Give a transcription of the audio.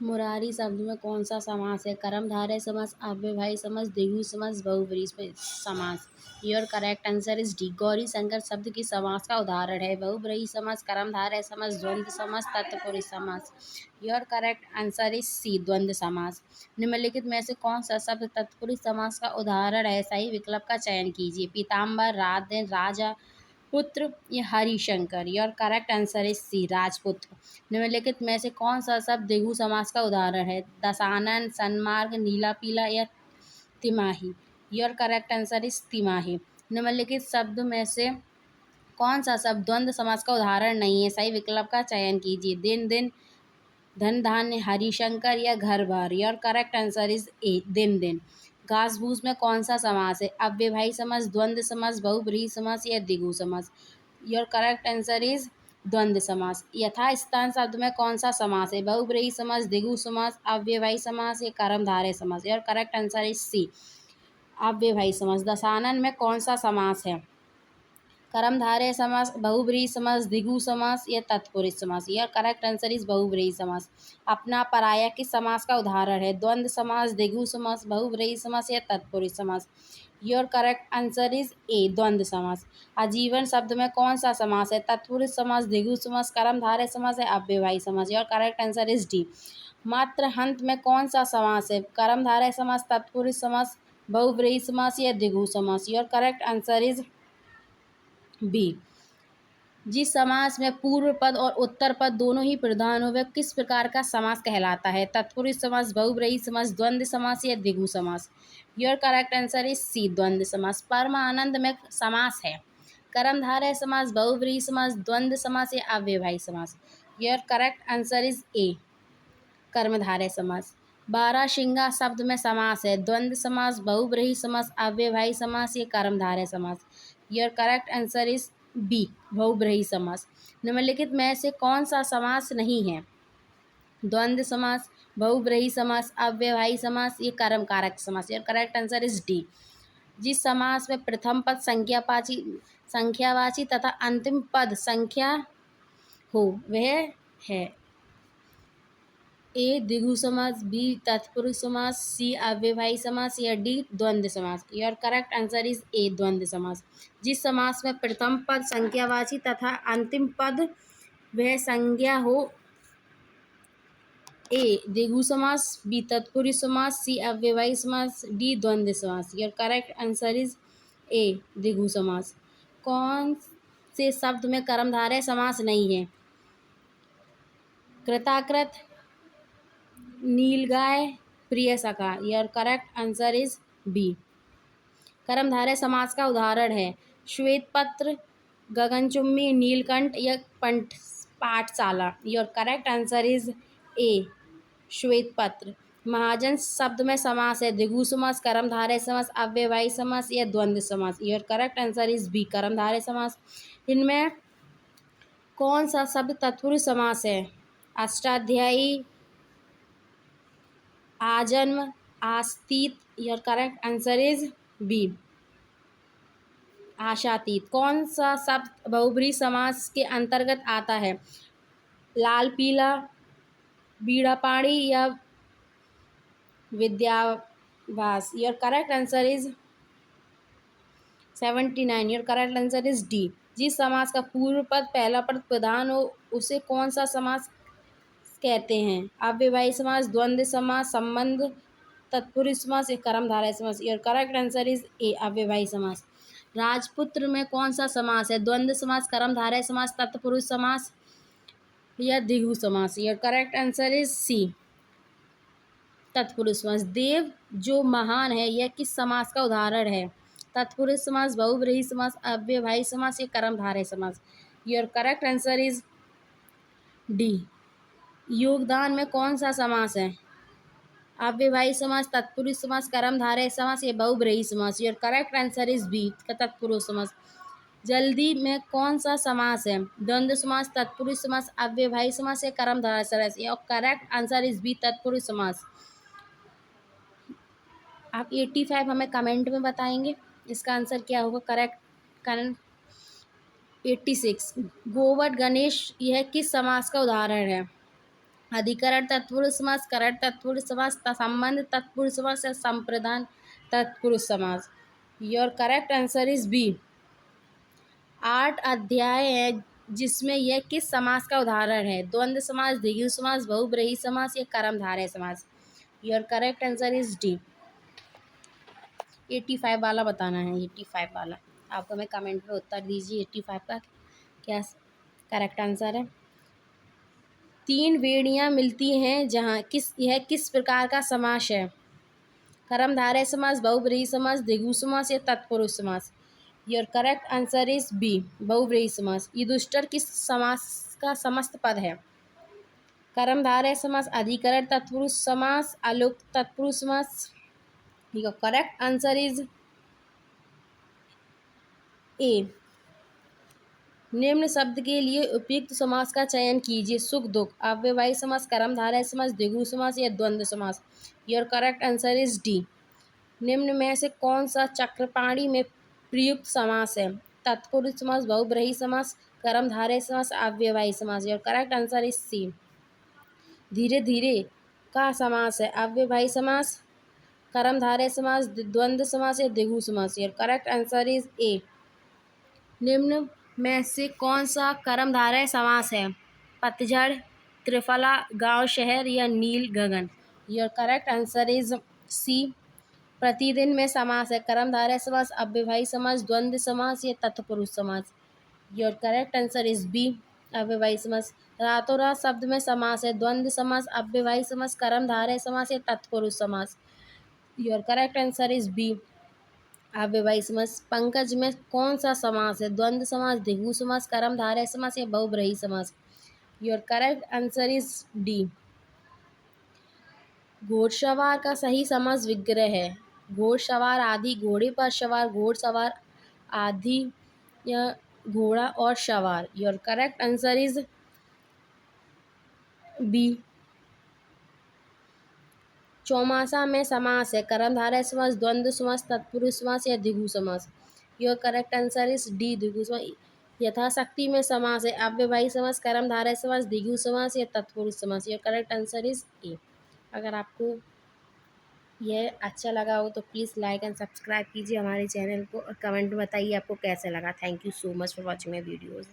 मुरारी शब्द में कौन सा समास है? कर्मधारय समास, अव्ययभावी समास, द्विगु समास, बहुब्रीहि समास। Your correct answer is D. Gauri Shankar शब्द की समास का उदाहरण है। बहुब्रीहि समास, कर्मधारय समास, द्वंद्व समास, तत्पुरुष समास। Your correct answer is C, द्वंद्व समास। निम्नलिखित में से कौन सा शब्द तत्पुरुष समास का उदाहरण है? सही विकल्प का चयन कीजिए। पीताम्बर, राजा, पुत्र या हरिशंकर। Your correct answer is C, राजपुत्र। निम्नलिखित में से कौन सा शब्द द्विगु समास का उदाहरण है? दशानन, सन्मार्ग, नीला पीला या तिमाही। योर करेक्ट आंसर इज तिमाही। निम्नलिखित शब्द में से कौन सा शब्द द्वंद्व समास का उदाहरण नहीं है? सही विकल्प का चयन कीजिए। दिन दिन, धन धान्य, हरिशंकर या घर बार। Your correct answer is A, दिन दिन। घास भूस में कौन सा समास है? अव्ययभावी समास, द्वंद्व समास, बहुब्रीहि समास या द्विगु समास। योर करेक्ट आंसर इज द्वंद्व समास। यथास्थान शब्द में कौन सा समास है? बहुब्रीहि समास, द्विगु समास, अव्ययभावी समास या कर्मधारय समास। Your correct answer is C, अव्ययभावी समास। दशानन में कौन सा समास है? कर्मधारय समास, बहुब्रीहि समास, द्विगु समास या तत्पुरुष समास। योर करेक्ट आंसर इज बहुब्रीहि समास। अपना पराया किस समास का उदाहरण है? द्वंद्व समास, द्विगु समास, बहुब्रीहि समास या तत्पुरुष समास। योर करेक्ट आंसर इज ए, द्वंद्व समास। आजीवन शब्द में कौन सा समास है? तत्पुरुष समास, द्विगु समास, कर्मधारय समास या अव्ययभावी समास। Your correct answer is D. मात्र हंत में कौन सा समास है? कर्मधारय समास, तत्पुरुष समास, बहुब्रीहि समास या द्विगु समास। Your correct answer is B. जिस समास में पूर्व पद और उत्तर पद दोनों ही प्रधान हो वह किस प्रकार का समास कहलाता है? तत्पुरुष समास, बहुब्रीहि समास, द्वंद्व समास या द्विगु समास। Your correct answer is C, द्वंद्व समास। परमानंद में समास है। कर्मधारय समास, बहुब्रीहि समास, द्वंद्व समास या अव्ययभावी समास। Your correct answer is A, कर्मधारय समास। बारहसिंगा शब्द में समास है। द्वंद्व समास, बहुब्रीहि समास, अव्ययभावी समास या कर्मधारय समास। Your correct answer is B, बहुब्रीहि समास। निम्नलिखित में से कौन सा समास नहीं है? द्वंद्व समास, बहुब्रीहि समास, अव्ययभावी समास या कर्म कारक समास। Your correct answer is D. जिस समास में प्रथम पद संख्यावाची तथा अंतिम पद संख्या हो वह है ए, द्विगु समास, बी, तत्पुरुष समास, सी, अव्ययभावी समास या डी, द्वंद्व समास। योर करेक्ट आंसर इज ए, द्वंद्व समास। जिस समास में प्रथम पद संख्यावाची तथा अंतिम पद वह संज्ञा हो ए, द्विगु समास, बी, तत्पुरुष समास, सी, अव्ययभावी समास, डी, द्वंद्व समास। Your correct answer is A, द्विगु समास। कौन से शब्द में कर्मधारय समास नहीं है? कृताकृत, नीलगाय, प्रिय सखा। Your correct answer is B. कर्मधारय समास का उदाहरण है श्वेत पत्र, गगनचुम्बी, नीलकंठ या पाठशाला। योर करेक्ट आंसर इज ए, श्वेत पत्र। महाजन शब्द में समास है। द्विगु समास, कर्मधारय समास, अव्ययभावी समास या द्वंद्व समास। Your correct answer is B, कर्मधारय समास। इनमें कौन सा शब्द तत्पुरुष समास है? अष्टाध्यायी, आजन्म, आस्तीत। Your correct answer is B, आशातीत। कौन सा शब्द बहुब्रीहि समास के अंतर्गत आता है? लाल पीला, बीड़ापाणी या विद्यावास। Your correct answer is 79। Your correct answer is D. जिस समास का पूर्व पद पहला पद प्रधान हो उसे कौन सा समास कहते हैं? अव्ययभावी समास, द्वंद्व समास, संबंध, तत्पुरुष समास या कर्मधारय समास। Your correct answer is A, अव्ययभावी समास। राजपुत्र में कौन सा समास है? द्वंद्व समास, कर्मधारय समास, तत्पुरुष समास या द्विगु समास। Your correct answer is C, तत्पुरुष समास। देव जो महान है यह किस समास का उदाहरण है? तत्पुरुष समास, बहुब्रीहि समास, अव्ययभावी समास या कर्मधारय समास। Your correct answer is D. योगदान में कौन सा समास है? अव्ययभावी समास, तत्पुरुष समास, कर्मधारय समास या बहुब्रीहि समास। Your correct answer is B, तत्पुरुष समास। जल्दी में कौन सा समास है? द्वंद्व समास, तत्पुरुष समास, अव्ययभावी समास या कर्मधारय समास। Your correct answer is B, तत्पुरुष समास। आप 85 हमें कमेंट में बताएंगे इसका आंसर क्या होगा करेक्ट। करेक्ट 86। गोवट गणेश यह किस समास का उदाहरण है? अधिकरण तत्पुरुष समास, करण तत्पुरुष समास, संबंध तत्पुरुष समास या संप्रदान तत्पुरुष समास। Your correct answer is B. 8 अध्याय है जिसमें यह किस समास का उदाहरण है? द्वंद्व समास, द्विगु समास, बहुब्रीहि समास या कर्मधारय समास। Your correct answer is D. 85 वाला बताना है, 85 वाला आपको मैं कमेंट में उत्तर दीजिए 85 का क्या करेक्ट आंसर है। 3 बेड़ियां मिलती हैं जहाँ यह किस प्रकार का समास है? कर्मधारय समास, बहुब्रीहि समास, द्विगु समास या तत्पुरुष समास। Your correct answer is B, बहुब्रीहि समास। युधिष्ठिर किस समास का समस्त पद है? कर्मधारय समास, अधिकरण तत्पुरुष समास, आलोक तत्पुरुष समास। योर करेक्ट आंसर इज ए। निम्न शब्द के लिए उपयुक्त समास का चयन कीजिए। सुख दुख, अव्ययभावी समास, कर्मधारय समास, द्विगु समास या द्वंद्व समास। Your correct answer is D. निम्न में से कौन सा चक्रपाणी में प्रयुक्त समास है? तत्पुरुष समास, बहुब्रीहि समास, कर्मधारय समास, अव्ययभावी समास। Your correct answer is C. धीरे धीरे का समास है? अव्ययभावी समास, कर्मधारय समास, द्वंद्व समास या द्विगु समास। योर करेक्ट आंसर इज ए। निम्न में से कौन सा कर्मधारय समास है? पतझड़, त्रिफला, गांव शहर या नील गगन। Your correct answer is C. प्रतिदिन में समास है? कर्मधारय समास, अव्ययभावी समास, द्वंद्व समास या तत्पुरुष समास। Your correct answer is B, अव्ययभावी समास। रातों रात शब्द में समास है? द्वंद्व समास, अव्ययभावी समास, कर्मधारय समास या तत्पुरुष समास। Your correct answer is B, अव्ययभावी समास। पंकज में कौन सा समास है? द्वंद्व समास, द्विगु समास, कर्मधारय समास या बहुब्रीहि समास। Your correct answer is D. घोड़सवार का सही समास विग्रह है? घोड़सवार आदि, घोड़े पर सवार, घोड़सवार आदि या घोड़ा और सवार। Your correct answer is B. चौमासा में समास है? कर्मधारय समास, द्वंद्व समास, तत्पुरुष समास या द्विगु समास। Your correct answer is D, द्विगु समास। यथाशक्ति में समास है? अव्ययभावी समास, कर्मधारय समास, द्विगु समास या तत्पुरुष समास। योर करेक्ट आंसर इज ए। अगर आपको यह अच्छा लगा हो तो प्लीज़ लाइक एंड सब्सक्राइब कीजिए हमारे चैनल को और कमेंट में बताइए आपको कैसे लगा। Thank you so much for watching my videos.